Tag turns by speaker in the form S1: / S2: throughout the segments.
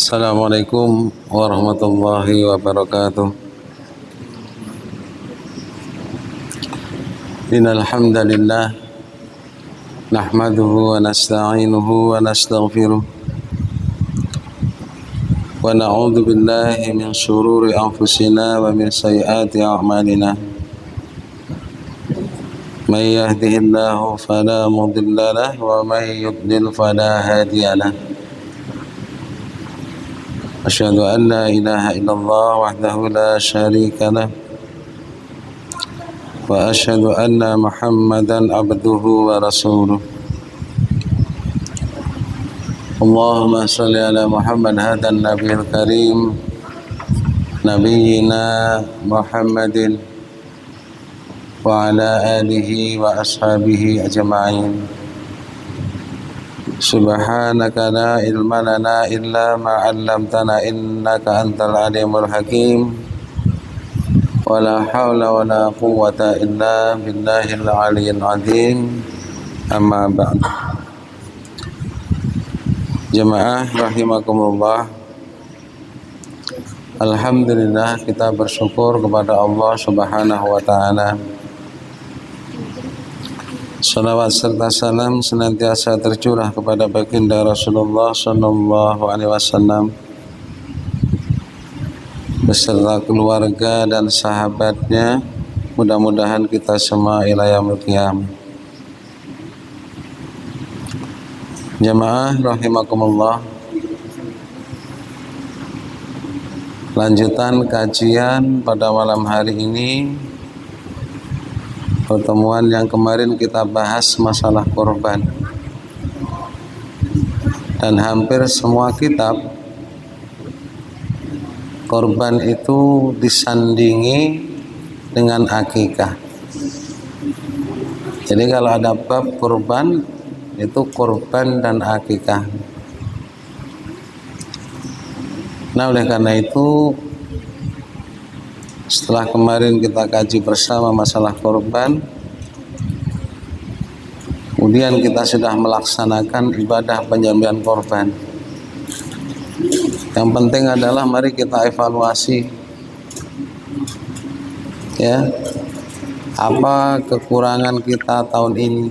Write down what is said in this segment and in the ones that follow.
S1: Assalamualaikum warahmatullahi wabarakatuh. Innal hamdalillah nahmaduhu wa nasta'inuhu wa nastaghfiruh wa na'udzu billahi min shururi anfusina wa min sayyiati a'malina. May yahdihillahu fala mudilla lahu wa may yudlil fala hadiya lahu. Asyhadu an la ilaha illallah wahdahu la syarika lah wa asyhadu anna Muhammadan abduhu wa rasuluh. Allahumma shalli ala Muhammad hadan nabiyil karim nabiyyina Muhammadin wa ala alihi wa ashabihi ajma'in. Subhanaka la ilma lana illa ma 'allamtana innaka antal alimul hakim. Wa la haula wa la quwwata illa billahil aliyyil azim. Amma ba'd. Jemaah rahimakumullah. Alhamdulillah, kita bersyukur kepada Allah Subhanahu wa taala. Salawat serta salam senantiasa tercurah kepada baginda Rasulullah sallallahu alaihi wasallam beserta keluarga dan sahabatnya. Mudah-mudahan kita semua ila yaumil qiyamah. Jemaah rahimakumullah, lanjutan kajian pada malam hari ini. Pertemuan yang kemarin kita bahas masalah korban, dan hampir semua kitab korban itu disandingi dengan akikah. Jadi kalau ada bab korban, itu korban dan akikah. Nah, oleh karena itu, setelah kemarin kita kaji bersama masalah korban, kemudian kita sudah melaksanakan ibadah penyembelihan korban. Yang penting adalah mari kita evaluasi, ya, apa kekurangan kita tahun ini,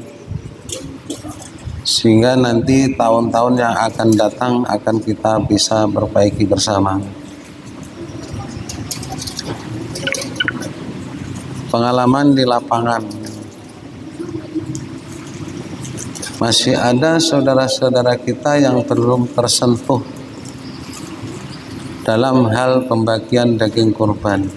S1: sehingga nanti tahun-tahun yang akan datang akan kita bisa perbaiki bersama. Pengalaman di lapangan, masih ada saudara-saudara kita yang belum tersentuh dalam hal pembagian daging kurban.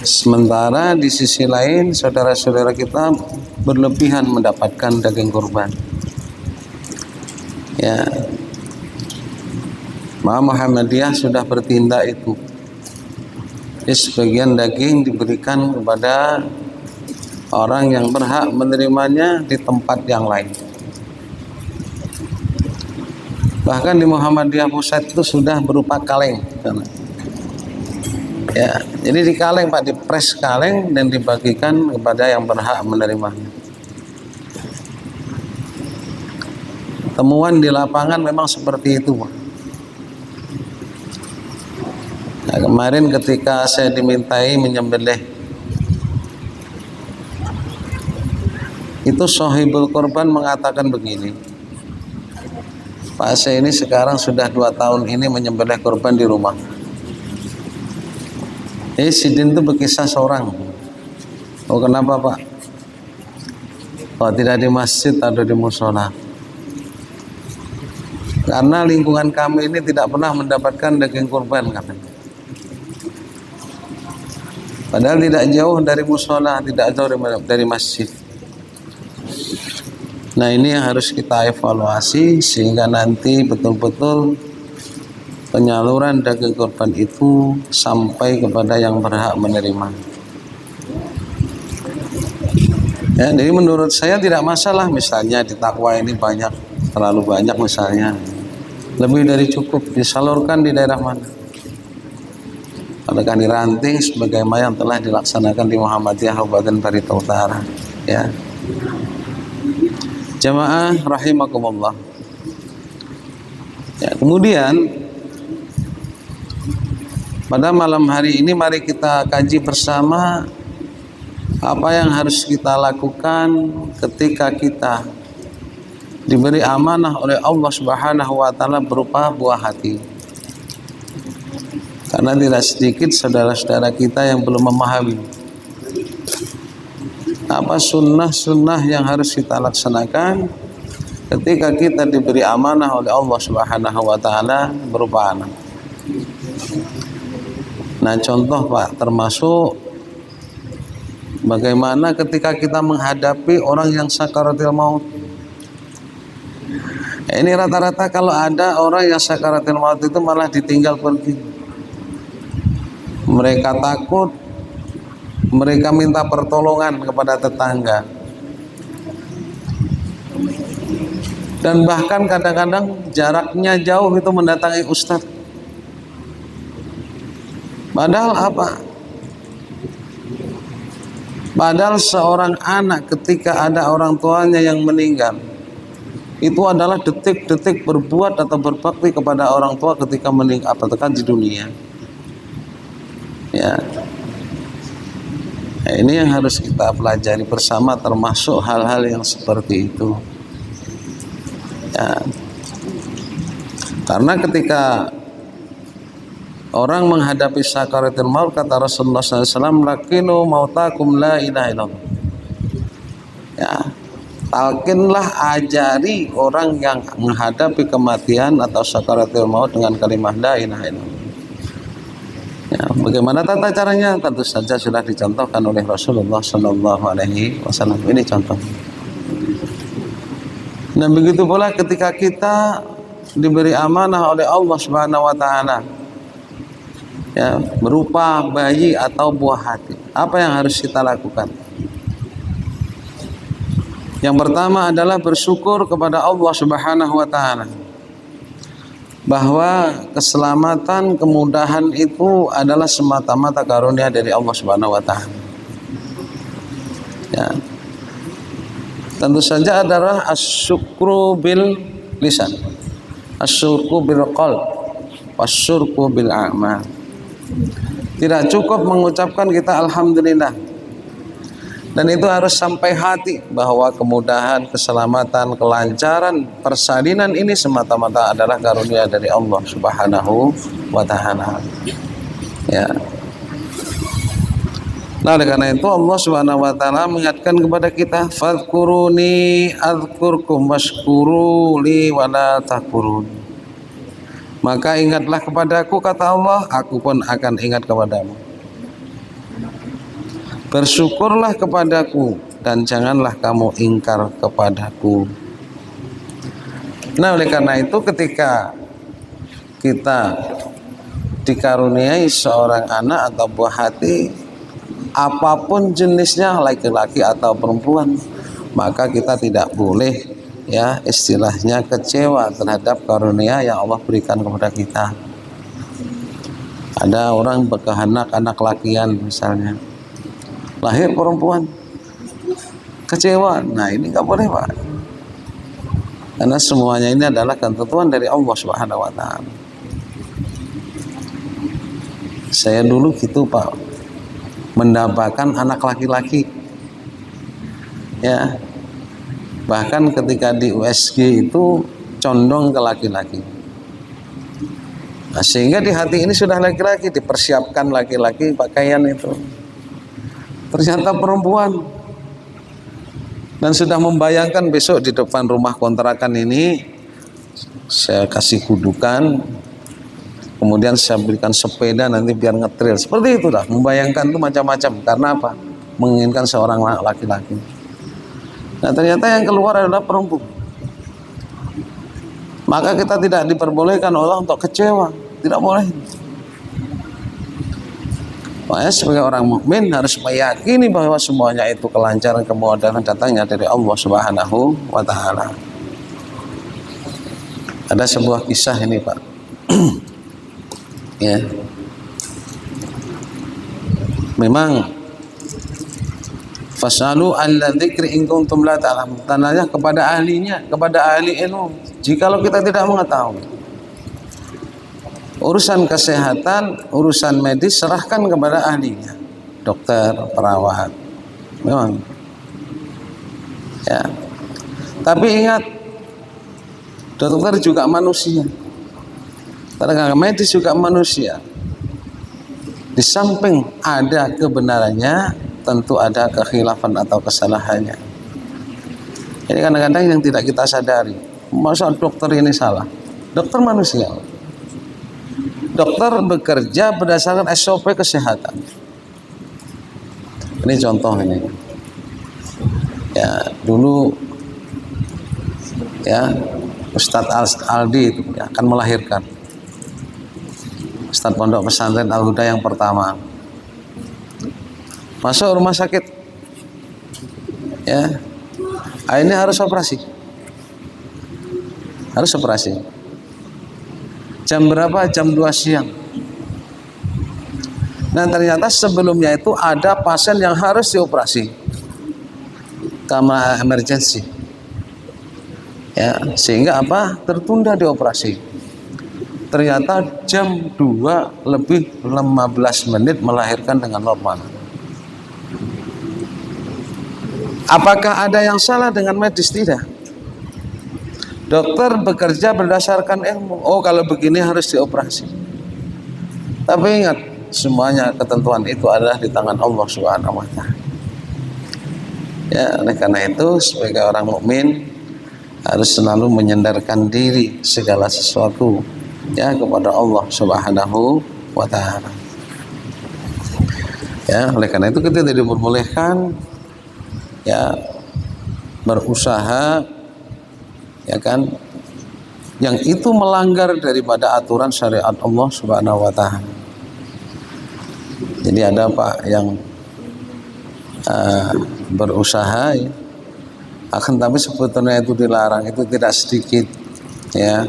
S1: Sementara di sisi lain saudara-saudara kita berlebihan mendapatkan daging kurban. Ya, Muhammadiyah sudah bertindak itu. Sebagian daging diberikan kepada orang yang berhak menerimanya di tempat yang lain. Bahkan di Muhammadiyah Pusat itu sudah berupa kaleng. Ya, jadi di kaleng Pak, dipres kaleng dan dibagikan kepada yang berhak menerimanya. Temuan di lapangan memang seperti itu, Pak. Nah, kemarin ketika saya dimintai menyembelih, itu Sohibul Korban mengatakan begini, Pak, saya ini sekarang sudah 2 tahun ini menyembelih korban di rumah. Sidin itu berkisah seorang. Oh, kenapa Pak? Oh, tidak di masjid atau di musola. Karena lingkungan kami ini tidak pernah mendapatkan daging kurban, katanya. Padahal tidak jauh dari musola, tidak jauh dari masjid. Nah, ini yang harus kita evaluasi sehingga nanti betul-betul penyaluran daging kurban itu sampai kepada yang berhak menerima. Ya, jadi menurut saya tidak masalah misalnya di Takwa ini terlalu banyak misalnya. Lebih dari cukup disalurkan di daerah mana. Adakah diranting sebagaimana yang telah dilaksanakan di Muhammadiyah Kabupaten Barito Utara, ya. Jamaah rahimakumullah. Ya, kemudian pada malam hari ini mari kita kaji bersama apa yang harus kita lakukan ketika kita diberi amanah oleh Allah Subhanahu wa taala berupa buah hati. Karena tidak sedikit saudara-saudara kita yang belum memahami apa sunnah-sunnah yang harus kita laksanakan ketika kita diberi amanah oleh Allah Subhanahu wa taala berupa anak. Nah, contoh Pak, termasuk bagaimana ketika kita menghadapi orang yang sakaratul maut. Ini rata-rata kalau ada orang yang sakaratul maut itu malah ditinggal pergi. Mereka takut, mereka minta pertolongan kepada tetangga. Dan bahkan kadang-kadang jaraknya jauh itu mendatangi ustadz. Padahal apa? Padahal seorang anak ketika ada orang tuanya yang meninggal, itu adalah detik-detik berbuat atau berbakti kepada orang tua ketika meninggal atau di dunia. Ya. Nah, ini yang harus kita pelajari bersama, termasuk hal-hal yang seperti itu. Ya. Karena ketika orang menghadapi sakaratul maut, kata Rasulullah SAW, lakinu mautakum la ilaha illallah. Ya, talkinlah, ajari orang yang menghadapi kematian atau sakaratul maut dengan kalimat la ilaha illallah. Ya, bagaimana tata caranya? Tentu saja sudah dicontohkan oleh Rasulullah SAW. Ini contoh. Dan begitu pula ketika kita diberi amanah oleh Allah Subhanahu wa taala, ya, berupa bayi atau buah hati, apa yang harus kita lakukan? Yang pertama adalah bersyukur kepada Allah Subhanahu wa taala bahwa keselamatan, kemudahan itu adalah semata-mata karunia dari Allah Subhanahu wa taala. Ya. Tentu saja adalah asyukru bil lisan, asyukru bil qalb, wasyukru bil a'mal. Tidak cukup mengucapkan kita alhamdulillah, dan itu harus sampai hati bahwa kemudahan, keselamatan, kelancaran, persalinan ini semata-mata adalah karunia dari Allah Subhanahu wa taala. Ya. Nah, oleh karena itu Allah Subhanahu wa taala mengingatkan kepada kita, fadhkuruni adzkurkum washkuruli wala takfurun. Maka ingatlah kepadaku, kata Allah, aku pun akan ingat kepadamu. Bersyukurlah kepadaku dan janganlah kamu ingkar kepadaku. Nah, oleh karena itu ketika kita dikaruniai seorang anak atau buah hati, apapun jenisnya, laki-laki atau perempuan, maka kita tidak boleh, ya, istilahnya kecewa terhadap karunia yang Allah berikan kepada kita. Ada orang berkehendak anak lakian misalnya, lahir perempuan, kecewa. Nah, ini nggak boleh, Pak, karena semuanya ini adalah ketentuan dari Allah Subhanahu wa taala. Saya dulu gitu, Pak, mendapatkan anak laki-laki, ya, bahkan ketika di USG itu condong ke laki-laki. Nah, sehingga di hati ini sudah laki-laki, dipersiapkan laki-laki pakaian itu, ternyata perempuan, dan sudah membayangkan besok di depan rumah kontrakan ini saya kasih kudukan, kemudian saya berikan sepeda nanti biar ngetril. Seperti itu dah, membayangkan itu macam-macam. Karena apa? Menginginkan seorang laki-laki. Nah ternyata yang keluar adalah perempuan. Maka kita tidak diperbolehkan Allah untuk kecewa, tidak boleh. Makanya sebagai orang mukmin harus meyakini bahwa semuanya itu kelancaran, kemudahan datangnya dari Allah Subhanahu wa taala. Ada sebuah kisah ini, Pak. Ya. Memang fasalu alla dzikri in kuntum la ta'lamun. Tanya kepada ahlinya, kepada ahli ilmu. Jikalau kita tidak mengetahui urusan kesehatan, urusan medis, serahkan kepada ahlinya, dokter, perawat. Memang. Ya. Tapi ingat, dokter juga manusia. Tenaga medis juga manusia. Di samping ada kebenarannya, tentu ada kekhilafan atau kesalahannya. Ini kadang-kadang yang tidak kita sadari. Masa dokter ini salah? Dokter manusia. Dokter bekerja berdasarkan SOP kesehatan. Ini contoh ini. Ya, dulu ya Ustadz Aldi itu akan melahirkan. Ustadz Pondok Pesantren Al-Huda yang pertama. Masuk rumah sakit. Ya. Ini harus operasi. Harus operasi. Jam berapa? Jam 2 siang. Nah ternyata sebelumnya itu ada pasien yang harus dioperasi. Kamar emergency. Ya, sehingga apa? Tertunda dioperasi. Ternyata jam 2 lebih 15 menit melahirkan dengan normal. Apakah ada yang salah dengan medis? Tidak. Dokter bekerja berdasarkan ilmu. Oh, kalau begini harus dioperasi. Tapi ingat, semuanya ketentuan itu adalah di tangan Allah Subhanahu wa taala. Ya, oleh karena itu sebagai orang mukmin harus selalu menyandarkan diri segala sesuatu ya kepada Allah Subhanahu wa taala. Ya, oleh karena itu kita tidak diperbolehkan ya berusaha ya kan yang itu melanggar daripada aturan syariat Allah Subhanahu wa taala. Jadi ada Pak yang berusaha ya, akan tapi sebetulnya itu dilarang, itu tidak sedikit ya.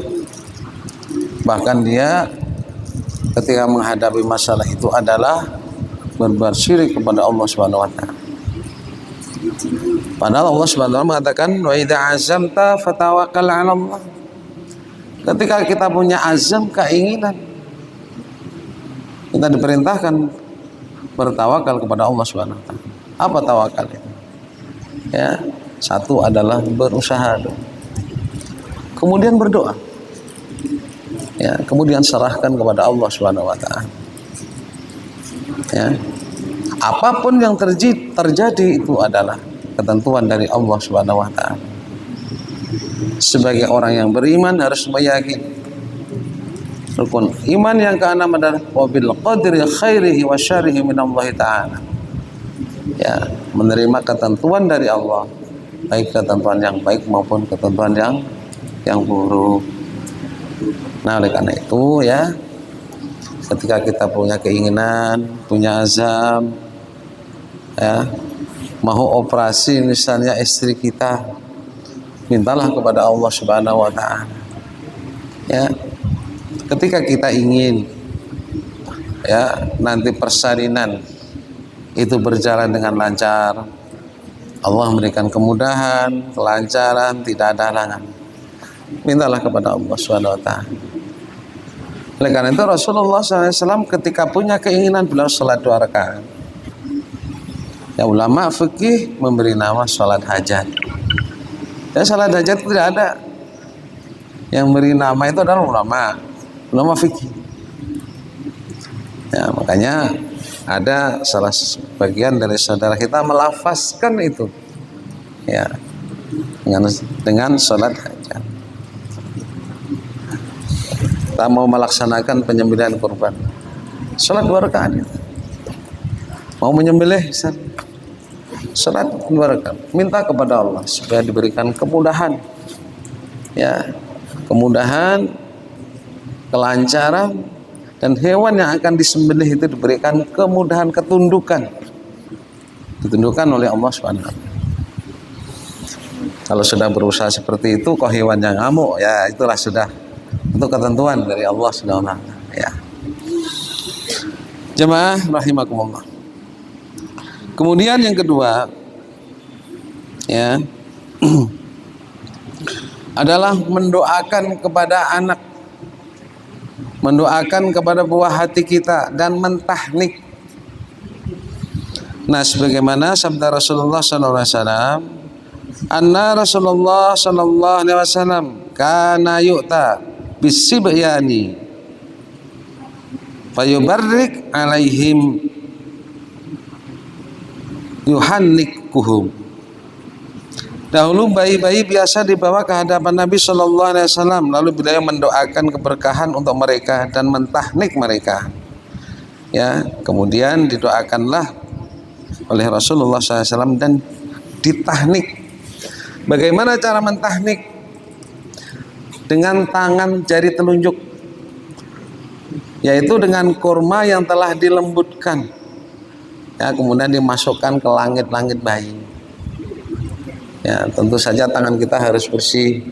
S1: Bahkan dia ketika menghadapi masalah itu adalah berbuat syirik kepada Allah Subhanahu wa taala. Padahal Allah Subhanahu wa taala mengatakan wa idza azamta fatawakkal 'ala Allah. Ketika kita punya azam, keinginan, kita diperintahkan bertawakal kepada Allah Subhanahu wa taala. Apa tawakal itu? Ya, satu adalah berusaha. Kemudian berdoa. Ya, kemudian serahkan kepada Allah Subhanahu wa taala. Ya. Apapun yang terjadi itu adalah ketentuan dari Allah Subhanahu wa taala. Sebagai orang yang beriman harus meyakini rukun iman yang keenam adalah wabil qadri khairihi wa syarrihi min Allah taala. Ya, menerima ketentuan dari Allah, baik ketentuan yang baik maupun ketentuan yang buruk. Nah, oleh karena itu ya, ketika kita punya keinginan, punya azam, ya, mau operasi misalnya istri kita, mintalah kepada Allah Subhanahu wa taala. Ya, ketika kita ingin ya nanti persalinan itu berjalan dengan lancar, Allah memberikan kemudahan, kelancaran, tidak ada halangan. Mintalah kepada Allah Subhanahu wa taala. Oleh karena itu Rasulullah SAW ketika punya keinginan beliau sholat 2 rakaat. Ya, ulama fikih memberi nama sholat hajat. Ya, sholat hajat tidak ada. Yang beri nama itu adalah ulama fikih. Ya, makanya ada salah sebagian dari saudara kita melafazkan itu. Ya, dengan sholat hajat. kita mau melaksanakan penyembelihan kurban, salat 2 rakaat. Mau menyembelih, salat 2 rakaat. Minta kepada Allah supaya diberikan kemudahan, ya, kemudahan, kelancaran, dan hewan yang akan disembelih itu diberikan kemudahan, ditundukkan oleh Allah Subhanahu wa taala. Kalau sudah berusaha seperti itu, kok hewannya ngamuk, ya itulah sudah untuk ketentuan dari Allah Subhanahu wa taala, ya. Jemaah rahimakumullah. Kemudian yang kedua, ya, adalah mendoakan kepada anak, mendoakan kepada buah hati kita, dan mentahnik. Nah, sebagaimana sabda Rasulullah SAW, anna Rasulullah sallallahu alaihi wasallam kana yu'ta bisibyani fayubarrik alaihim yuhannikuhum. Dahulu bayi-bayi biasa dibawa ke hadapan Nabi sallallahu alaihi wasallam, lalu beliau mendoakan keberkahan untuk mereka dan mentahnik mereka. Ya, kemudian didoakanlah oleh Rasulullah SAW dan ditahnik. Bagaimana cara mentahnik? Dengan tangan jari telunjuk, yaitu dengan kurma yang telah dilembutkan, ya, kemudian dimasukkan ke langit-langit bayi. Ya, tentu saja tangan kita harus bersih.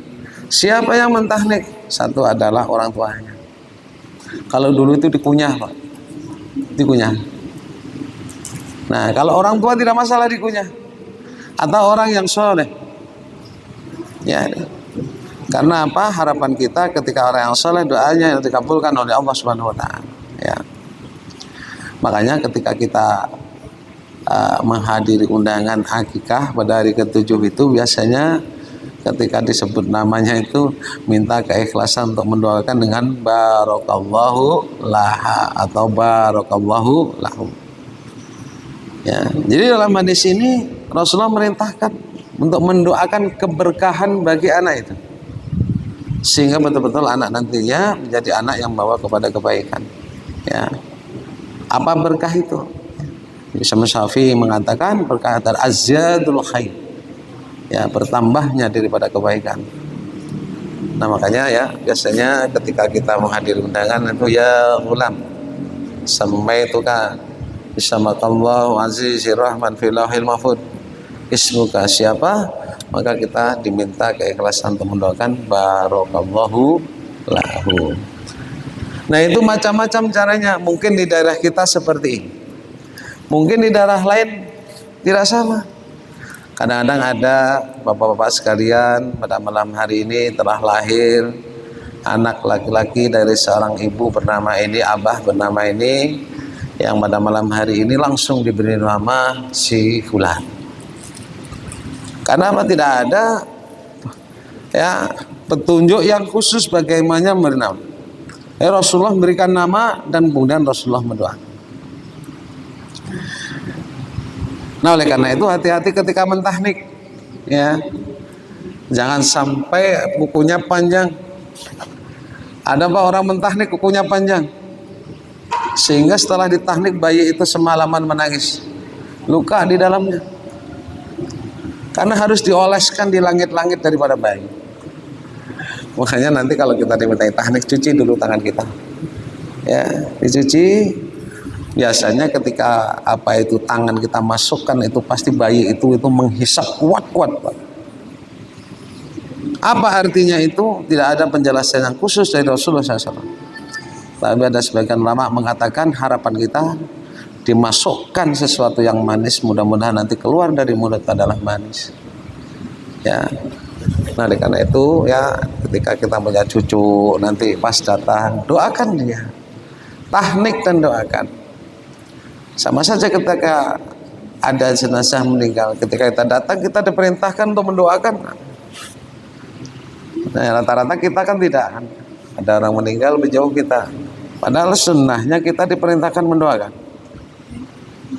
S1: Siapa yang mentahnik? Satu adalah orang tuanya. Kalau dulu itu dikunyah, Pak, dikunyah. Nah, kalau orang tua tidak masalah dikunyah, atau orang yang soleh. Ya, karena apa? Harapan kita ketika orang yang soleh, doanya yang dikabulkan oleh Allah Subhanahu wa taala. Ya. Makanya ketika kita menghadiri undangan akikah pada hari ke-7 itu, biasanya ketika disebut namanya itu minta keikhlasan untuk mendoakan dengan barakallahu laha atau barakallahu lahu. Ya, jadi dalam hadis ini Rasulullah merintahkan untuk mendoakan keberkahan bagi anak itu, sehingga betul-betul anak nantinya menjadi anak yang membawa kepada kebaikan. Ya, apa berkah itu? Imam Syafi'i mengatakan berkah adalah azyadul khair, ya, bertambahnya daripada kebaikan. Nah, makanya ya biasanya ketika kita menghadiri undangan itu, ya ulam sampai itu kan bismakallahu azizir rahman fil lauhil mahfud ismuka siapa, maka kita diminta keikhlasan untuk mendoakan barakallahu lahu. Nah, itu macam-macam caranya. Mungkin di daerah kita seperti ini, mungkin di daerah lain tidak sama. Kadang-kadang ada bapak-bapak sekalian, pada malam hari ini telah lahir anak laki-laki dari seorang ibu bernama ini, abah bernama ini, yang pada malam hari ini langsung diberi nama si fulan. Karena apa? Tidak ada, ya, petunjuk yang khusus bagaimana bernama. Rasulullah memberikan nama dan kemudian Rasulullah mendoakan. Nah, oleh karena itu hati-hati ketika mentahnik, ya, jangan sampai kukunya panjang. Ada Pak orang mentahnik kukunya panjang, sehingga setelah ditahnik bayi itu semalaman menangis, luka di dalamnya. Karena harus dioleskan di langit-langit daripada bayi. Makanya nanti kalau kita dimintai tahnik, cuci dulu tangan kita. Ya, dicuci. Biasanya ketika apa itu tangan kita masukkan itu pasti bayi itu menghisap kuat-kuat, Pak. Apa artinya itu? Tidak ada penjelasan yang khusus dari Rasulullah SAW. Tapi ada sebagian ulama mengatakan harapan kita dimasukkan sesuatu yang manis, mudah-mudahan nanti keluar dari mulut adalah manis. Ya, nah karena itu ya ketika kita punya cucu nanti pas datang, doakan dia, tahnik dan doakan. Sama saja ketika ada jenazah meninggal, ketika kita datang kita diperintahkan untuk mendoakan. Nah, rata-rata kita kan tidak, ada orang meninggal menjauh kita, padahal sunnahnya kita diperintahkan mendoakan.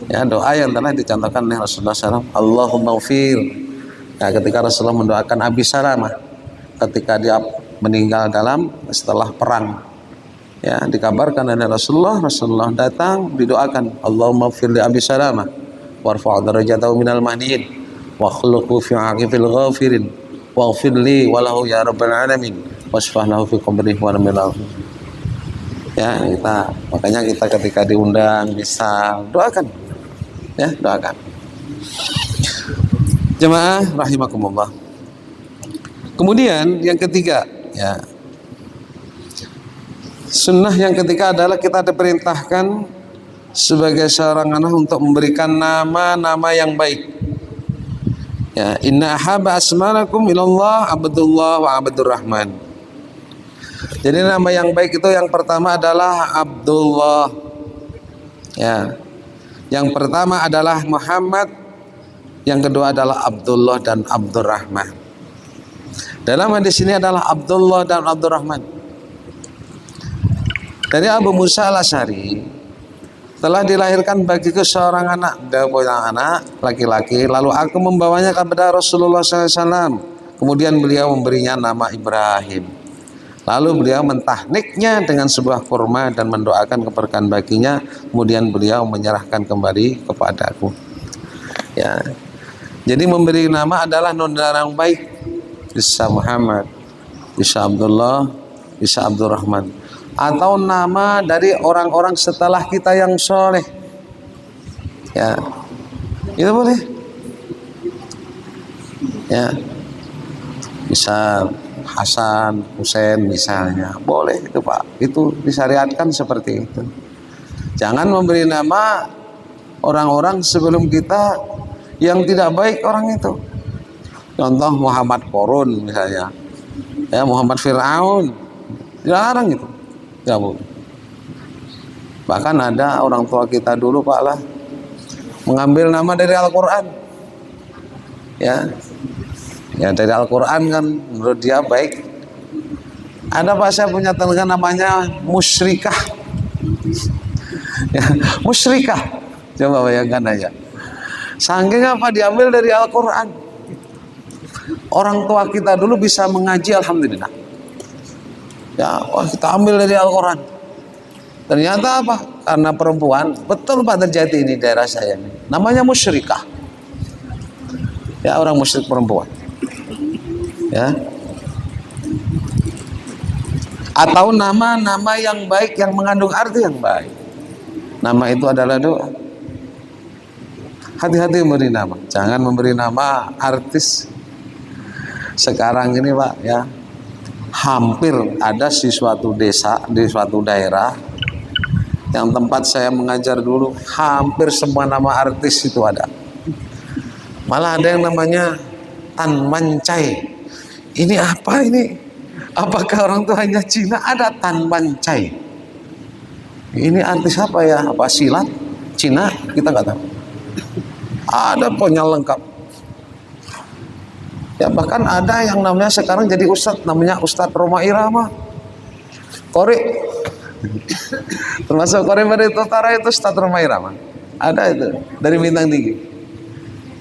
S1: Ya, doa yang telah dicontohkan oleh Rasulullah SAW, Allahumma ufir. Nah, ketika Rasulullah mendoakan Abi Salamah ketika dia meninggal setelah perang Ya, dikabarkan oleh Rasulullah datang didoakan, Allahumma ighfir li Abi Salamah warfa' darajatahu minal mahdiin wa khuluqhu fi aqifil ghafirin waghfir li wa lahu ya rabbal alamin wasfah lahu fi qabrihi wa namil. Ya, makanya kita ketika diundang bisa doakan. Ya, doakan. Jemaah rahimakumullah. Kemudian yang ketiga, ya. Sunnah yang ketiga adalah kita diperintahkan sebagai seorang anak untuk memberikan nama-nama yang baik. Ya, inna ahabba asmanakum ilallah Abdullah wa Abdurrahman. Jadi nama yang baik itu yang pertama adalah Abdullah. Ya. Yang pertama adalah Muhammad, yang kedua adalah Abdullah dan Abdurrahman. Dalam hadis ini adalah Abdullah dan Abdurrahman. Dari Abu Musa al-Asy'ari, telah dilahirkan bagiku seorang anak, dia punya anak laki-laki, lalu aku membawanya kepada Rasulullah SAW. Kemudian beliau memberinya nama Ibrahim. Lalu beliau mentahniknya dengan sebuah kurma dan mendoakan keberkahan baginya. Kemudian beliau menyerahkan kembali kepadaku. Ya, jadi memberi nama adalah nama yang baik. Bisa Muhammad, bisa Abdullah, bisa Abdurrahman. Atau nama dari orang-orang setelah kita yang soleh, ya, itu boleh, ya, bisa Hasan, Husain misalnya, boleh itu Pak, itu disyariatkan seperti itu. Jangan memberi nama orang-orang sebelum kita yang tidak baik orang itu. Contoh Muhammad Korun misalnya, ya, Muhammad Fir'aun, dilarang itu. Ya Bu. Bahkan ada orang tua kita dulu Pak lah mengambil nama dari Al-Quran. Ya, ya dari Al-Quran kan menurut dia baik. Ada Pak, saya punya teman namanya Musyrikah. Ya, Musyrikah. Coba bayangkan aja. Saking apa diambil dari Al-Quran. Orang tua kita dulu bisa mengaji, alhamdulillah. Ya, kita ambil dari Al-Quran. Ternyata apa? Karena perempuan, betul Pak terjadi ini daerah saya ini. Namanya Musyrikah. Ya, orang musyrik perempuan. Ya. Atau nama-nama yang baik yang mengandung arti yang baik. Nama itu adalah doa. Hati-hati memberi nama. Jangan memberi nama artis. Sekarang ini Pak, ya. Hampir ada di suatu desa, di suatu daerah yang tempat saya mengajar dulu, hampir semua nama artis itu ada. Malah ada yang namanya Tan Mancai. Ini apa ini? Apakah orang tuanya Cina? Ada Tan Mancai. Ini artis apa ya? Apa silat? Cina? Kita nggak tahu. Ada pokoknya lengkap. Ya, bahkan ada yang namanya sekarang jadi ustadz, namanya Ustadz Roma Irama, Kori, termasuk Kori Barat Utara itu Ustadz Roma Irama, ada itu dari Bintang Tinggi,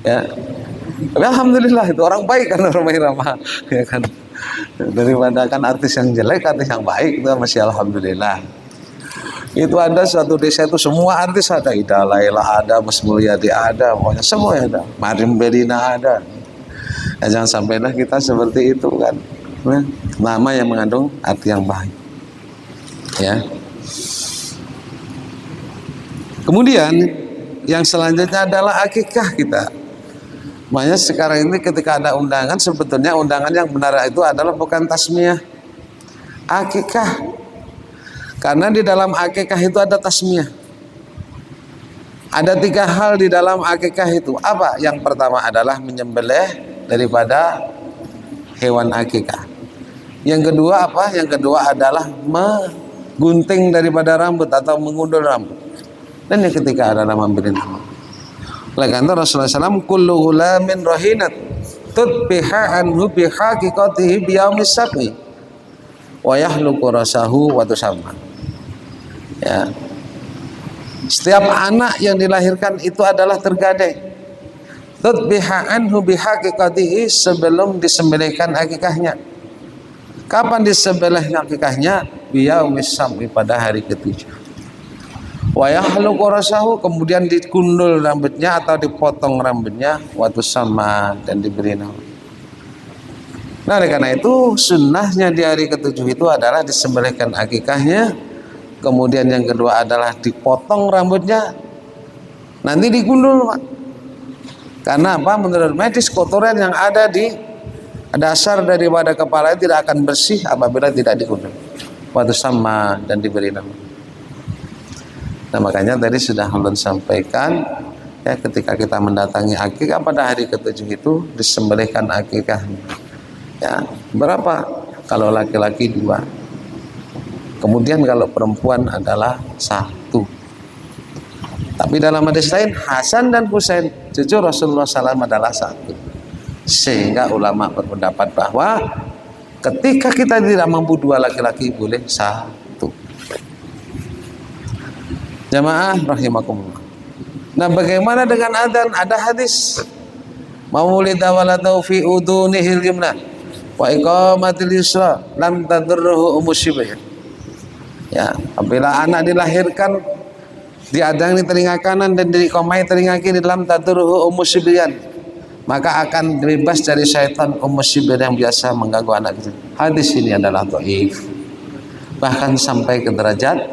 S1: ya. Tapi alhamdulillah itu orang baik kan Roma Irama, ya kan. Daripada kan artis yang jelek, artis yang baik itu masih alhamdulillah. Itu ada suatu desa itu semua artis ada, Ida Laila ada, Mas Mulyadi ada, pokoknya semua ada, Marim Belina ada. Ya, jangan sampailah kita seperti itu kan. Nama yang mengandung arti yang baik. Ya. Kemudian yang selanjutnya adalah akikah kita. Makanya sekarang ini ketika ada undangan, sebetulnya undangan yang benar itu adalah bukan tasmiyah, akikah. Karena di dalam akikah itu ada tasmiyah. Ada 3 hal di dalam akikah itu. Apa? Yang pertama adalah menyembelih daripada hewan akikah. Yang kedua apa? Yang kedua adalah menggunting daripada rambut atau mengundul rambut. Dan yang ketiga adalah memberi nama. Oleh karena Rasulullah SAW, kullu ghulamin rahinat tudbiha anhu bihaqiqatihi biyaumis sab'i wa yahluku rasahu wa tusamma. Ya. Setiap anak yang dilahirkan itu adalah tergadai. Tudbiha anhu bihaqiqatihi, sebelum disembelihkan akikahnya. Kapan disembelih akikahnya? Biyaumis sab'i, pada hari ketujuh. Wa yahluqu rasahu, kemudian dikundul rambutnya atau dipotong rambutnya, wa tusamma, dan diberi nama. Nah, oleh karena itu sunnahnya di hari ketujuh itu adalah disembelihkan akikahnya, kemudian yang kedua adalah dipotong rambutnya, nanti digundul, Pak. Karena apa? Menurut medis, kotoran yang ada di dasar daripada kepala tidak akan bersih apabila tidak digundul. Wa tusamma, dan diberi nama. Nah, makanya tadi sudah ulun sampaikan ya, ketika kita mendatangi akikah pada hari ketujuh itu disembelihkan akikahnya. Ya, berapa? Kalau laki-laki 2. Kemudian kalau perempuan adalah 1. Tapi dalam hadis lain Hasan dan Husain cucu Rasulullah SAW adalah 1. Sehingga ulama berpendapat bahwa ketika kita tidak mampu 2 laki-laki boleh 1. Jamaah rahimakumullah. Nah, bagaimana dengan adzan? Ada hadis. Maulida waladau fi udunihil yumna wa iqamatil yusra lam tadurruhu umusyibah. Ya, apabila anak dilahirkan diadang di telinga kanan dan diiqamai telinga kiri, lam tadurruhu umusyibah, maka akan bebas dari syaitan umusyibah yang biasa mengganggu anak kecil. Hadis ini adalah dhaif. Bahkan sampai ke derajat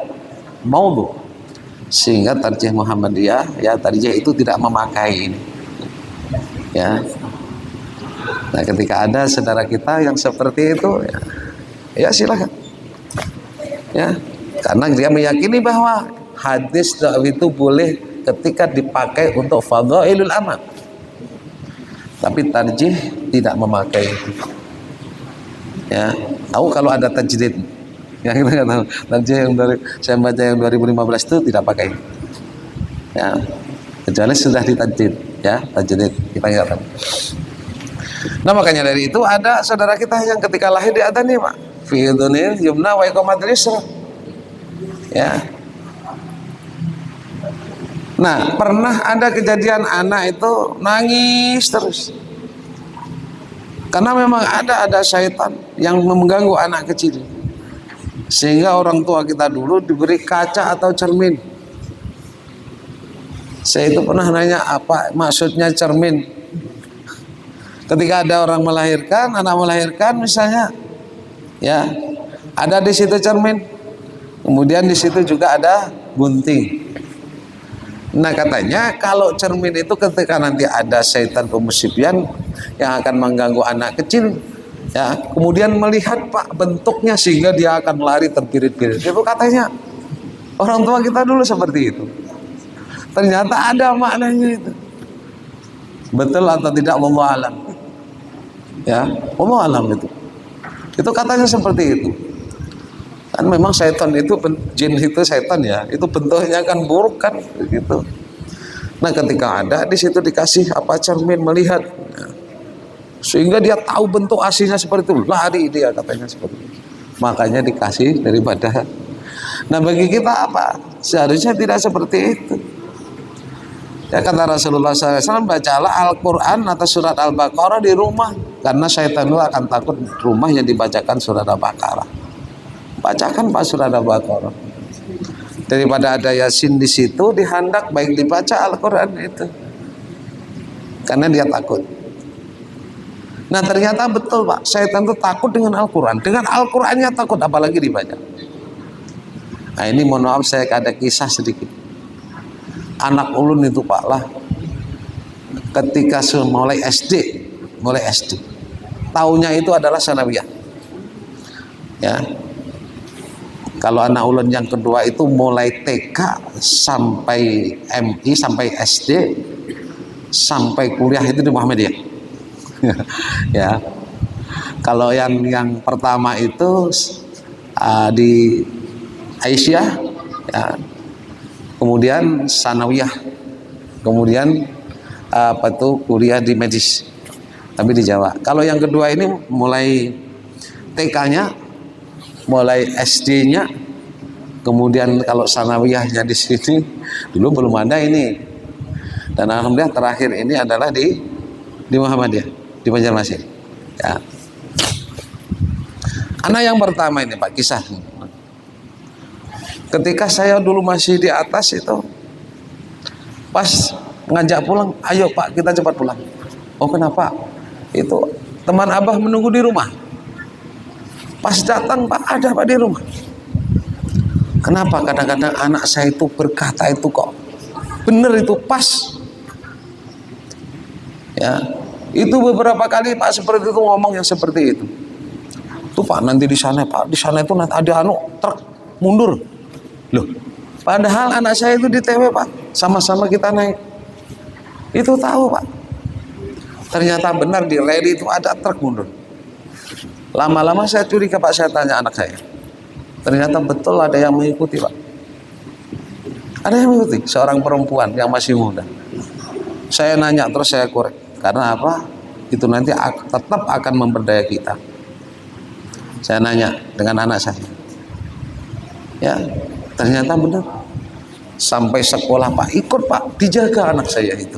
S1: maudhu. Sehingga tarjih Muhammadiyah, ya, tarjih itu tidak memakai ini. Ya. Nah, ketika ada saudara kita yang seperti itu, ya silakan. Ya, karena dia meyakini bahwa hadis itu boleh ketika dipakai untuk fadhailul amal. Tapi tarjih tidak memakai itu. Ya, tahu kalau ada tajdid. Yang kita nggak tahu. Tarjih yang dari saya baca yang 2015 itu tidak pakai. Ya, kecuali sudah ditajdid, ya, tajdid kita nggak tahu. Nah, makanya dari itu ada saudara kita yang ketika lahir diadzani, Pak. Fi dzunil yumna wa iqamatil yusra. Ya. Nah, pernah ada kejadian anak itu nangis terus. Karena memang ada syaitan yang mengganggu anak kecil. Sehingga orang tua kita dulu diberi kaca atau cermin. Saya itu pernah nanya apa maksudnya cermin. Ketika ada orang melahirkan, anak melahirkan misalnya, ya, ada di situ cermin. Kemudian di situ juga ada gunting. Nah, katanya kalau cermin itu ketika nanti ada syaitan pemusibyan yang akan mengganggu anak kecil, ya, kemudian melihat Pak bentuknya sehingga dia akan lari terbirit-birit. Itu katanya orang tua kita dulu seperti itu. Ternyata ada maknanya itu. Betul atau tidak wallahu alam. Ya, wallahu alam itu. Itu katanya seperti itu. Kan memang syaitan itu, jin itu syaitan, ya, itu bentuknya kan buruk kan begitu. Nah, ketika ada di situ dikasih apa cermin melihat, ya, sehingga dia tahu bentuk aslinya seperti itu, lari dia katanya seperti itu. Makanya dikasih daripada. Nah, bagi kita apa? Seharusnya tidak seperti itu. Ya, kata Rasulullah SAW, bacalah Al-Quran atau surat Al-Baqarah di rumah, karena syaitan itu akan takut rumah yang dibacakan surat Al-Baqarah. Bacakan Pak surat Al-Baqarah. Daripada ada Yasin di situ, dihendak baik dibaca Al-Quran itu, karena dia takut. Nah, ternyata betul Pak, syaitan itu takut dengan Al-Quran. Dengan Al-Qurannya takut, apalagi dibaca. Nah, ini mohon maaf saya ada kisah sedikit. Anak ulun itu Pak lah, ketika mulai SD, tahunnya itu adalah sanawiyah. Ya, kalau anak ulun yang kedua itu mulai TK sampai MI sampai SD sampai kuliah itu di Muhammadiyah. Ya, kalau yang pertama itu di Aisyah, ya, kemudian sanawiyah, kemudian kuliah di medis, tapi di Jawa. Kalau yang kedua ini mulai TK-nya, mulai SD-nya, kemudian kalau sanawiyahnya di sini dulu belum ada ini, dan alhamdulillah terakhir ini adalah di Muhammadiyah di Banjarmasin. Ya. Anak yang pertama ini Pak, kisah. Ketika saya dulu masih di atas itu, pas ngajak pulang, ayo Pak kita cepat pulang. Oh kenapa? Itu teman Abah menunggu di rumah. Pas datang Pak, ada Pak di rumah. Kenapa kadang-kadang anak saya itu berkata itu kok bener itu pas. Ya, itu beberapa kali Pak seperti itu ngomong yang seperti itu. Tuh Pak nanti di sana Pak, di sana itu nanti ada truk mundur. Loh, padahal anak saya itu di TW Pak, sama-sama kita naik. Itu tahu Pak. Ternyata benar di rally itu ada truk mundur. Lama-lama saya curiga Pak, saya tanya anak saya. Ternyata betul ada yang mengikuti Pak. Ada yang mengikuti, seorang perempuan yang masih muda. Saya nanya terus saya korek. Karena apa? Itu nanti tetap akan memberdaya kita. Saya nanya dengan anak saya. Ya, ternyata benar. Sampai sekolah Pak, ikut Pak, dijaga anak saya itu.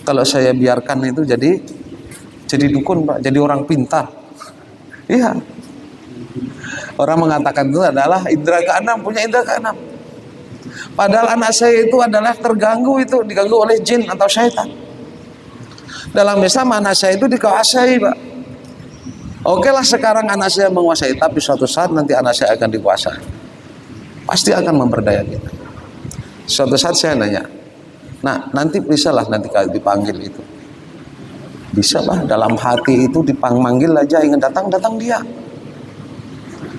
S1: Kalau saya biarkan itu jadi dukun Pak, jadi orang pintar. Iya. Orang mengatakan itu adalah indera keenam, punya indera keenam. Padahal anak saya itu adalah terganggu, itu diganggu oleh jin atau syaitan. Dalam Islam anak saya itu dikuasai Pak. Oke lah sekarang anak saya menguasai, tapi suatu saat nanti anak saya akan dikuasai. Pasti akan memperdaya kita. Suatu saat saya nanya, nah nanti bisa lah nanti kalau dipanggil itu. Bisa lah dalam hati itu dipanggil aja, ingin datang dia.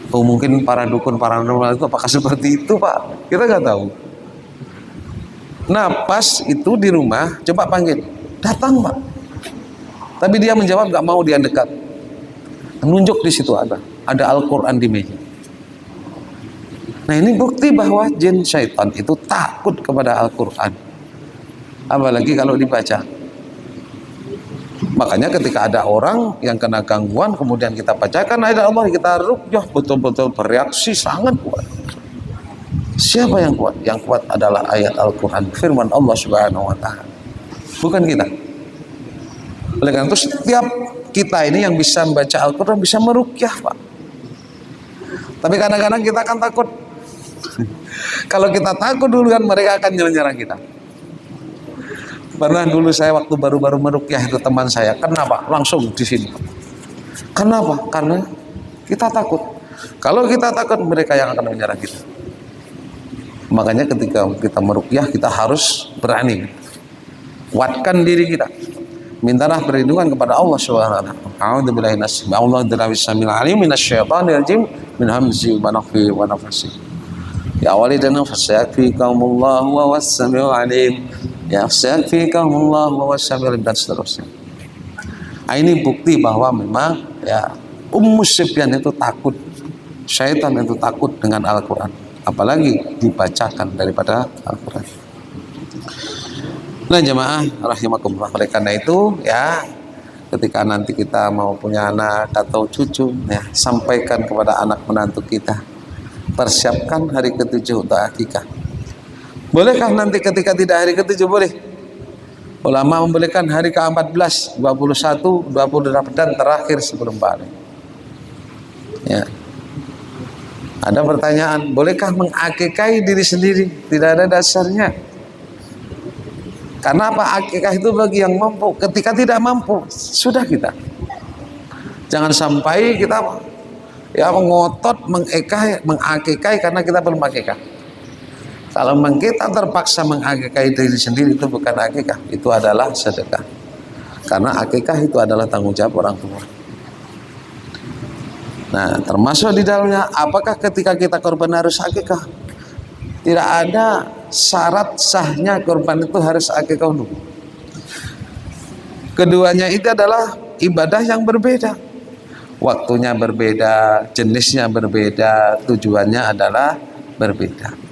S1: Oh mungkin para dukun paranormal itu apakah seperti itu Pak? Kita nggak tahu. Nah pas itu di rumah coba panggil, datang Pak. Tapi dia menjawab nggak mau, dia dekat. Menunjuk di situ ada Al-Quran di meja. Nah ini bukti bahwa jin syaitan itu takut kepada Al-Quran. Apalagi kalau dibaca. Makanya ketika ada orang yang kena gangguan, kemudian kita bacakan ayat Allah, kita ruqyah, betul-betul bereaksi sangat kuat. Siapa yang kuat? Yang kuat adalah ayat Al-Quran, firman Allah Subhanahu wa Ta'ala, bukan kita. Oleh karena itu setiap kita ini yang bisa membaca Al-Quran bisa meruqyah Pak. Tapi kadang-kadang kita akan takut. Kalau kita takut dulu kan mereka akan nyerang kita. Pernah dulu saya waktu baru-baru meruqyah itu teman saya, kenapa? Langsung di sini. Kenapa? Karena kita takut. Kalau kita takut mereka yang akan menyerang kita. Makanya ketika kita meruqyah kita harus berani. Kuatkan diri kita. Mintalah perlindungan kepada Allah Subhanahu wa taala. A'udzubillahi minasyaitonir rajim min hamzihi wa nafthihi wa nafthihi. Ya walidana fasyafikumullahu wa was-sami'ul alim. Ya fasyafikumullahu wa was-sami'ul alim, dan seterusnya. Nah, ini bukti bahwa memang ya Ummu Sufyan itu takut. Syaitan itu takut dengan Al-Qur'an, apalagi dibacakan daripada Al-Qur'an. Nah jemaah rahimakumullah, oleh karena itu ya ketika nanti kita mau punya anak atau cucu ya, sampaikan kepada anak menantu kita, persiapkan hari ke-7 untuk akikah. Bolehkah nanti ketika tidak hari ke-7? Boleh. Ulama membolehkan hari ke-14, 21, 28 dan terakhir sebelum balik. Ya. Ada pertanyaan, bolehkah mengakikahi diri sendiri? Tidak ada dasarnya. Karena apa? Akikah itu bagi yang mampu. Ketika tidak mampu, sudah kita. Jangan sampai kita ya mengotot mengakikah karena kita belum akikah. Kalau memang kita terpaksa mengakikahi diri sendiri, itu bukan akikah, itu adalah sedekah. Karena akikah itu adalah tanggung jawab orang tua. Nah, termasuk di dalamnya, apakah ketika kita korban harus akikah? Tidak ada syarat sahnya korban itu harus akikah dulu. Keduanya itu adalah ibadah yang berbeda. Waktunya berbeda, jenisnya berbeda, tujuannya adalah berbeda.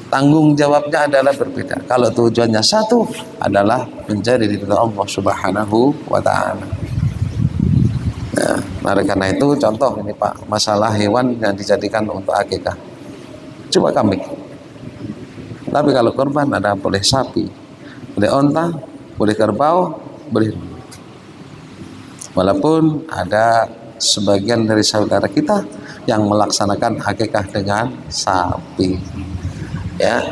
S1: Tanggung jawabnya adalah berbeda. Kalau tujuannya satu adalah mencari ridha Allah Subhanahu wa Ta'ala. Nah, maka karena itu contoh ini Pak, masalah hewan yang dijadikan untuk akikah. Coba kambing. Tapi kalau korban ada boleh sapi, boleh onta, boleh kerbau, boleh. Walaupun ada sebagian dari saudara kita yang melaksanakan akikah dengan sapi. Ya,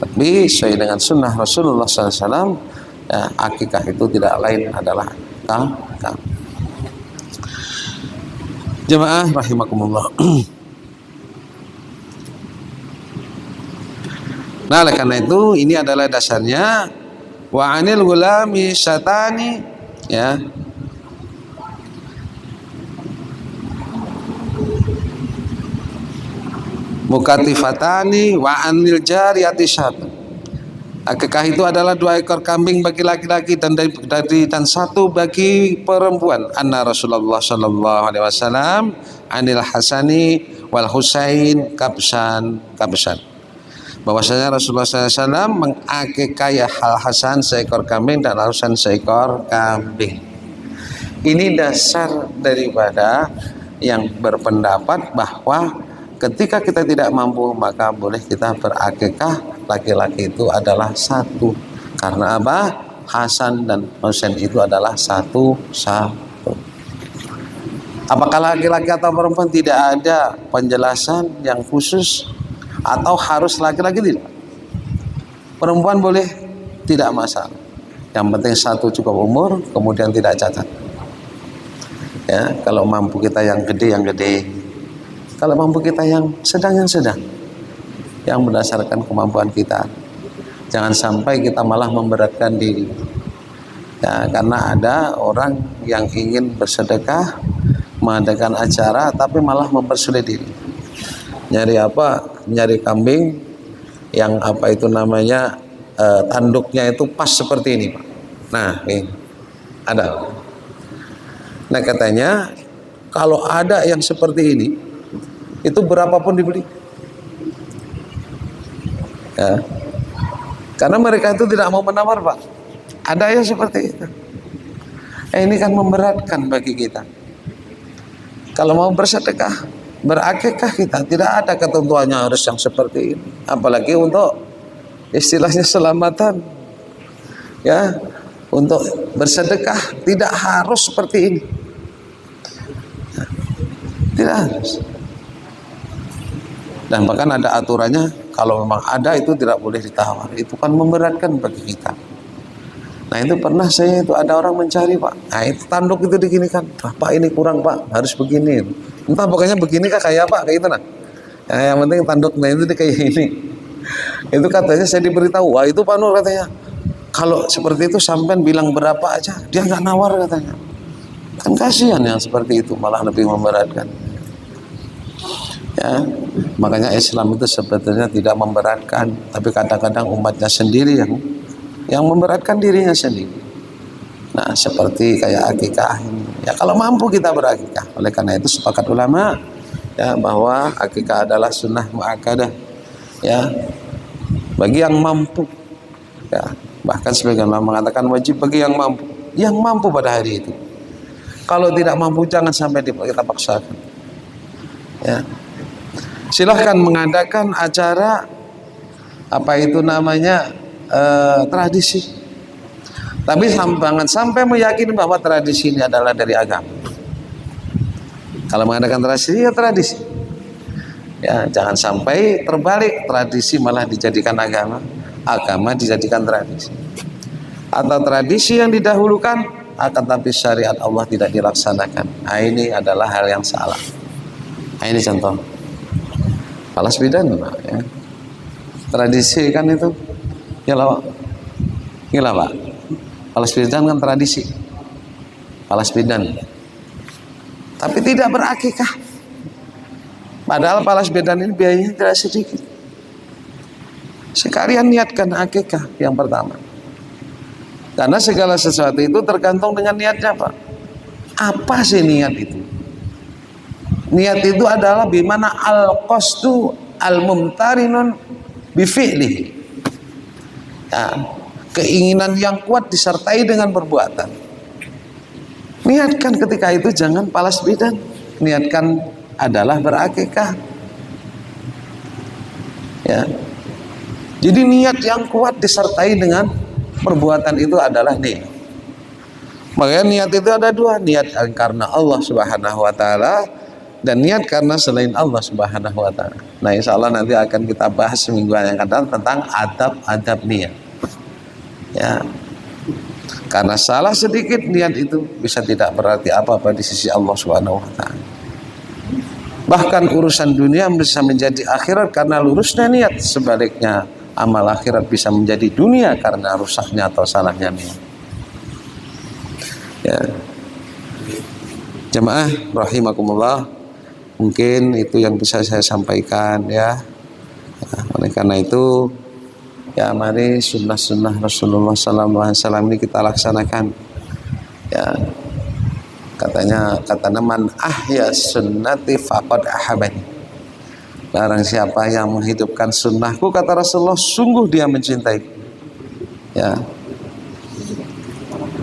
S1: tapi sesuai dengan sunnah Rasulullah SAW, ya, akikah itu tidak lain adalah kambing. Jemaah rahimakumullah. Nah, oleh karena itu ini adalah dasarnya wa anil gulami syatani, ya. Mukatifatani wa anil jariyati syatun. Akikah itu adalah 2 ekor kambing bagi laki-laki dan dan 1 bagi perempuan. Anna Rasulullah sallallahu alaihi wasallam anil Hasani wal Husain kabsan. Bahwasanya Rasulullah SAW mengakikah Al Hasan seekor kambing dan Al Husain seekor kambing. Ini dasar daripada yang berpendapat bahwa ketika kita tidak mampu maka boleh kita berakikah laki-laki itu adalah 1. Karena apa? Hasan dan Husain itu adalah satu. Apakah laki-laki atau perempuan? Tidak ada penjelasan yang khusus. Atau harus laki-laki? Tidak. Perempuan boleh, tidak masalah. Yang penting 1 cukup umur, kemudian tidak cacat. Ya, kalau mampu kita yang gede. Kalau mampu kita yang sedang, yang berdasarkan kemampuan kita. Jangan sampai kita malah memberatkan diri. Ya, karena ada orang yang ingin bersedekah, mengadakan acara, tapi malah mempersulit diri. Nyari apa? Nyari kambing yang apa itu namanya tanduknya itu pas seperti ini, Pak. Nah, ini ada. Nah, katanya kalau ada yang seperti ini, itu berapapun dibeli. Ya. Karena mereka itu tidak mau menawar, Pak. Ada yang seperti itu. Ini kan memberatkan bagi kita. Kalau mau bersedekah, berakikah kita, tidak ada ketentuannya harus yang seperti ini. Apalagi untuk istilahnya selamatan. Ya, untuk bersedekah tidak harus seperti ini. Tidak harus. Dan bahkan ada aturannya, kalau memang ada itu tidak boleh ditawar. Itu kan memberatkan bagi kita. Nah, itu pernah saya itu ada orang mencari, Pak. Nah, itu tanduk itu diginikan. Pak, ini kurang, Pak. Harus begini. Entah pokoknya begini kah kayak apa, kayak itu nah. Ya, yang penting tanduknya itu kayak ini. Itu katanya saya diberitahu, wah itu Pak Nur katanya. Kalau seperti itu sampean bilang berapa aja, dia nggak nawar katanya. Kan kasihan yang seperti itu, malah lebih memberatkan. Ya, makanya Islam itu sebetulnya tidak memberatkan, tapi kadang-kadang umatnya sendiri yang memberatkan dirinya sendiri. Nah, seperti kayak akikah ini. Ya, kalau mampu kita berakikah. Oleh karena itu sepakat ulama ya bahwa akikah adalah sunnah muakkadah. Ya, bagi yang mampu. Ya, bahkan sebagian ulama mengatakan wajib bagi yang mampu. Yang mampu pada hari itu. Kalau tidak mampu jangan sampai kita paksakan. Ya. Silahkan mengadakan acara apa itu namanya tradisi, tapi jangan sampai meyakini bahwa tradisi ini adalah dari agama. Kalau mengadakan tradisi ya tradisi, ya jangan sampai terbalik, tradisi malah dijadikan agama, agama dijadikan tradisi, atau tradisi yang didahulukan akan tapi syariat Allah tidak dilaksanakan. Nah, ini adalah hal yang salah. Nah, ini contoh balas bidan, ya. Tradisi kan itu ya lah, Pak. Balas bidan kan tradisi. Balas bidan. Tapi tidak berakikah. Padahal balas bidan ini biayanya tidak sedikit. Sekalian niatkan akikah yang pertama. Karena segala sesuatu itu tergantung dengan niatnya, Pak. Apa sih niat itu? Niat itu adalah bimana al-qasdu al-mumtarinun bifi'lihi. Ya, keinginan yang kuat disertai dengan perbuatan. Niatkan ketika itu jangan balas bidan. Niatkan adalah berakikah. Ya. Jadi niat yang kuat disertai dengan perbuatan itu adalah niat. Makanya niat itu ada 2, niat karena Allah Subhanahu wa taala dan niat karena selain Allah Subhanahu wa taala. Nah, insya Allah nanti akan kita bahas minggu yang akan datang tentang adab-adab niat. Ya. Karena salah sedikit niat itu bisa tidak berarti apa-apa di sisi Allah Subhanahu wa taala. Bahkan urusan dunia bisa menjadi akhirat karena lurusnya niat. Sebaliknya amal akhirat bisa menjadi dunia karena rusaknya atau salahnya niat. Ya. Jemaah rahimakumullah, mungkin itu yang bisa saya sampaikan ya. Oleh karena itu ya mari sunnah-sunnah Rasulullah SAW ini kita laksanakan. Ya, kata man ahya sunnati faqad ahabani. Barang siapa yang menghidupkan sunnahku, kata Rasulullah, sungguh dia mencintai. Ya.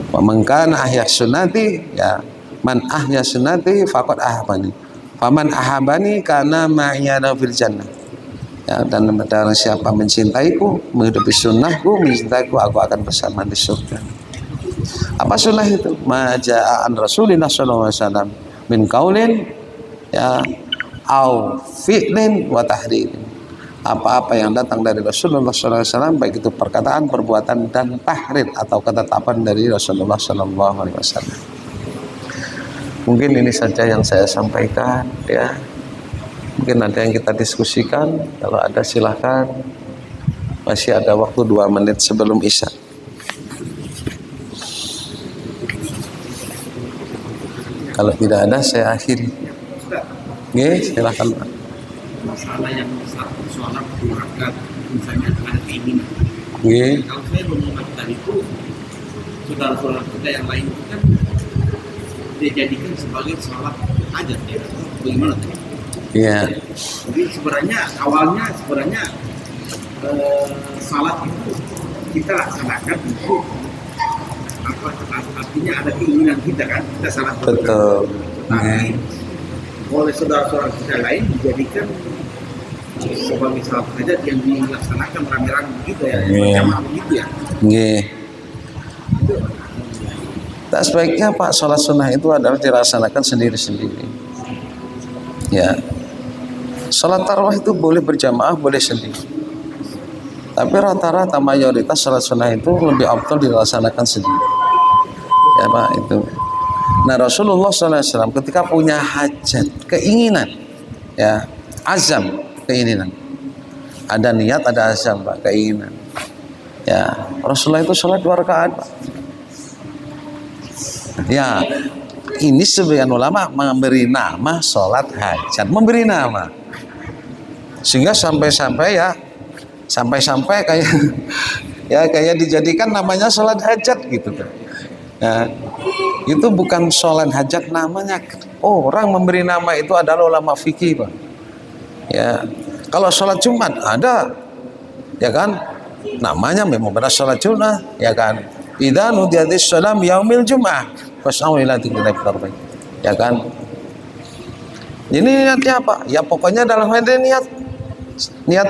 S1: Wa man kana ahya sunnati, ya man ahya sunnati faqad ahabani. Faman ahabani kana ma'iyana fil jannah. Ya, dan barang siapa mencintaiku, menghidupi sunnahku, mencintaiku, aku akan bersama di surga. Apa sunnah itu? Maja'an Rasulullah SAW min qaulin ya au fi'lin wa tahririn. Apa-apa yang datang dari Rasulullah SAW, baik itu perkataan, perbuatan, dan tahrir atau ketetapan dari Rasulullah SAW. Mungkin ini saja yang saya sampaikan ya. Mungkin ada yang kita diskusikan. Kalau ada silahkan. Masih ada waktu 2 menit sebelum Isya. Kalau tidak ada saya akhiri. Oke, silahkan Pak.
S2: Masalah yang soal keluarga, misalnya ada keinginan. Kalau saya mengatakan itu, saudara-saudara kita yang lain itu kan dia jadikan sebagai sholat hajat ya, bagaimana?
S1: Iya.
S2: Jadi awalnya salat itu kita laksanakan untuk artinya ada keinginan kita kan, kita salat
S1: betul.
S2: Tapi oleh saudara-saudara kita lain dijadikan sebagai salat hajat yang dilaksanakan rame-rame begitu ya, berjamaah begitu ya.
S1: Iya. Tak sebaiknya Pak, sholat sunnah itu adalah dilaksanakan sendiri-sendiri. Ya, sholat tarawih itu boleh berjamaah, boleh sendiri. Tapi rata-rata mayoritas sholat sunnah itu lebih afdal dilaksanakan sendiri. Ya Pak, itu. Nah, Rasulullah SAW ketika punya hajat, keinginan, ya, azam, keinginan. Ada niat, ada azam Pak, keinginan. Ya, Rasulullah itu sholat 2 rakaat Pak. Ya, ini sebagian ulama memberi nama sholat hajat, memberi nama, sehingga sampai-sampai kayak dijadikan namanya sholat hajat gitu kan. Ya, itu bukan sholat hajat namanya. Orang memberi nama itu adalah ulama fikih Pak. Ya, kalau sholat Jumat ada, ya kan, namanya memang benar sholat Jumat, ya kan. Idza nudiyatis shalam yaumil jum'ah fas'au ila dzikril rabbik. Ya kan? Ini niatnya apa? Ya pokoknya dalam hal ini niat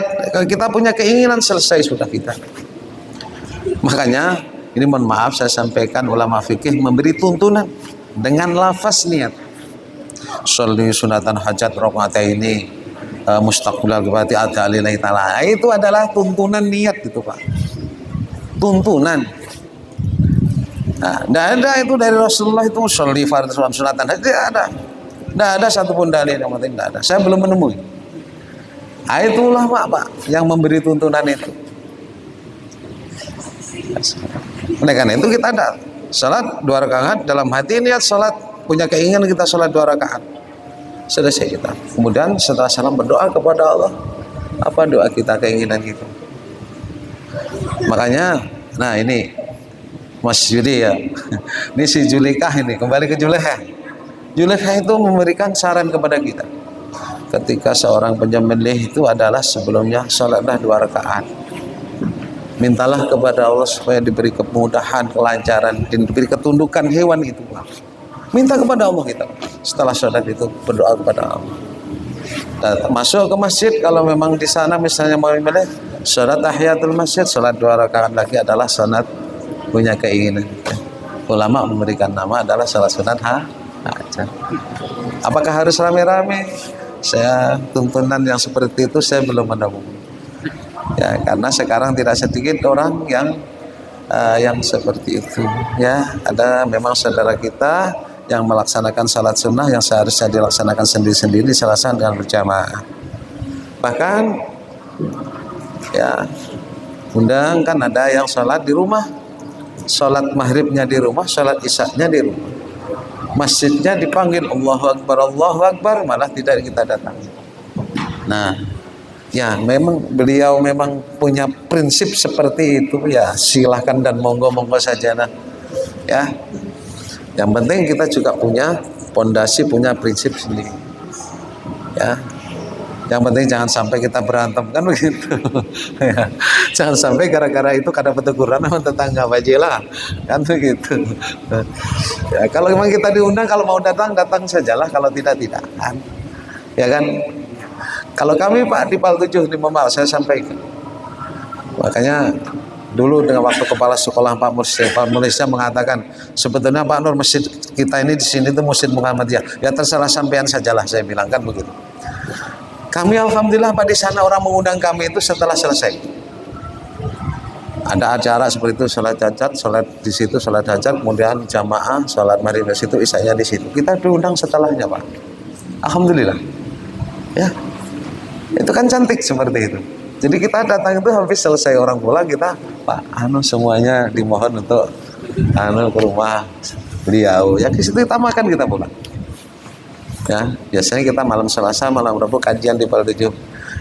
S1: kita punya keinginan, selesai sudah kita. Makanya ini mohon maaf saya sampaikan, ulama fikih memberi tuntunan dengan lafaz niat. Sholli sunatan hajat rakaataini mustaqbilal qiblati ada lillahi ta'ala. Itu adalah tuntunan niat itu Pak. Tuntunan. Nah, tidak ada itu dari Rasulullah itu sholli fardhu sunatan hajat, tidak ada satupun dalil yang penting, tidak ada. Saya belum menemui. Nah, itulah Pak yang memberi tuntunan itu. Oleh karena itu kita ada salat 2 rakaat dalam hati, niat salat, punya keinginan kita salat 2 rakaat. Selesai kita. Kemudian setelah salam berdoa kepada Allah. Apa doa kita, keinginan kita. Makanya, nah ini Mas Yudi ya. Ini si Julekhah ini, kembali ke Julekhah. Julekhah itu memberikan saran kepada kita. Ketika seorang penyembelih itu adalah sebelumnya salatlah 2 rakaat. Mintalah kepada Allah supaya diberi kemudahan, kelancaran, dan diberi ketundukan hewan itu. Minta kepada Allah kita. Setelah salat itu berdoa kepada Allah. Dan masuk ke masjid, kalau memang di sana misalnya mau menyembelih, salat tahiyatul masjid, salat 2 rakaat lagi adalah salat punya keinginan. Ulama memberikan nama adalah salat sunat hajat. Apakah harus rame-rame? Saya tuntunan yang seperti itu saya belum menemukan. Ya, karena sekarang tidak sedikit orang yang seperti itu. Ya, ada memang saudara kita yang melaksanakan salat sunnah yang seharusnya dilaksanakan sendiri-sendiri, dilaksanakan dengan berjamaah. Bahkan ya undang kan ada yang sholat di rumah, sholat maghribnya di rumah, sholat isya-nya di rumah, masjidnya dipanggil Allahu Akbar, malah tidak kita datang. Nah, ya memang beliau memang punya prinsip seperti itu, ya silahkan dan monggo-monggo saja. Nah, ya yang penting kita juga punya pondasi, punya prinsip sendiri. Ya, yang penting jangan sampai kita berantem, kan begitu. Ya. Jangan sampai gara-gara itu kada peteguran sama tetangga bajilah, kan begitu. Ya, kalau memang kita diundang, kalau mau datang sajalah, kalau tidak kan. Ya kan. Kalau kami Pak di PAL 7 di Memal, saya sampaikan. Makanya dulu dengan waktu kepala sekolah Pak Mursyid mengatakan, sebetulnya Pak Nur, masjid kita ini di sini itu Masjid Muhammadiyah. Ya terserah sampean sajalah, saya bilang, kan begitu. Kami alhamdulillah Pak di sana orang mengundang kami itu setelah selesai. Ada acara seperti itu, sholat hajat, sholat di situ, sholat hajat, kemudian jamaah, sholat maghrib di situ, isya di situ. Kita diundang setelahnya Pak. Alhamdulillah. Ya. Itu kan cantik seperti itu. Jadi kita datang itu habis selesai orang pulang, kita Pak semuanya dimohon untuk ke rumah beliau. Ya di situ kita makan, kita pulang. Ya, biasanya kita malam Selasa, malam Rabu kajian di PAL 7.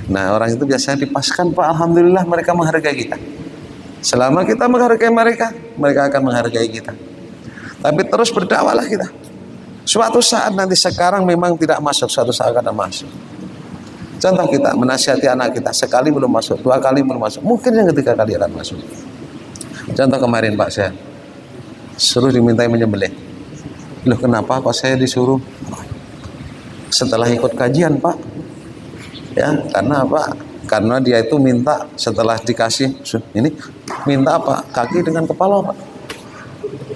S1: Nah, orang itu biasanya dipaskan Pak, alhamdulillah mereka menghargai kita. Selama kita menghargai mereka, mereka akan menghargai kita. Tapi terus berdakwalah kita. Suatu saat nanti, sekarang memang tidak masuk, suatu saat akan masuk. Contoh kita menasihati anak kita, sekali belum masuk, 2 kali belum masuk, mungkin yang ketiga kali akan masuk. Contoh kemarin Pak, saya suruh dimintai menyembelih. Loh kenapa kok saya disuruh? Setelah ikut kajian Pak. Ya, karena apa? Karena dia itu minta setelah dikasih ini, minta apa? Kaki dengan kepala Pak.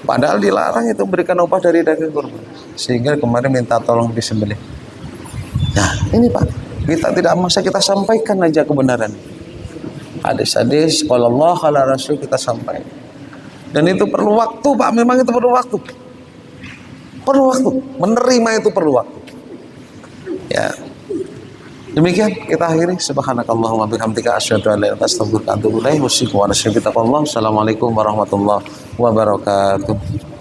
S1: Padahal dilarang itu berikan upah dari daging kurban. Sehingga kemarin minta tolong disembelih. Nah, ini Pak. Kita tidak masa kita sampaikan aja kebenaran. Hadis-hadis kalau Allah kalau Rasul kita sampaikan. Dan itu perlu waktu Pak, memang itu perlu waktu. Perlu waktu, menerima itu perlu waktu. Ya. Demikian kita akhiri. Subhanakallahumma bihamdika asyhadu an la ilaha illa anta astaghfiruka wa atubu ilaik. Wassalamualaikum warahmatullahi wabarakatuh.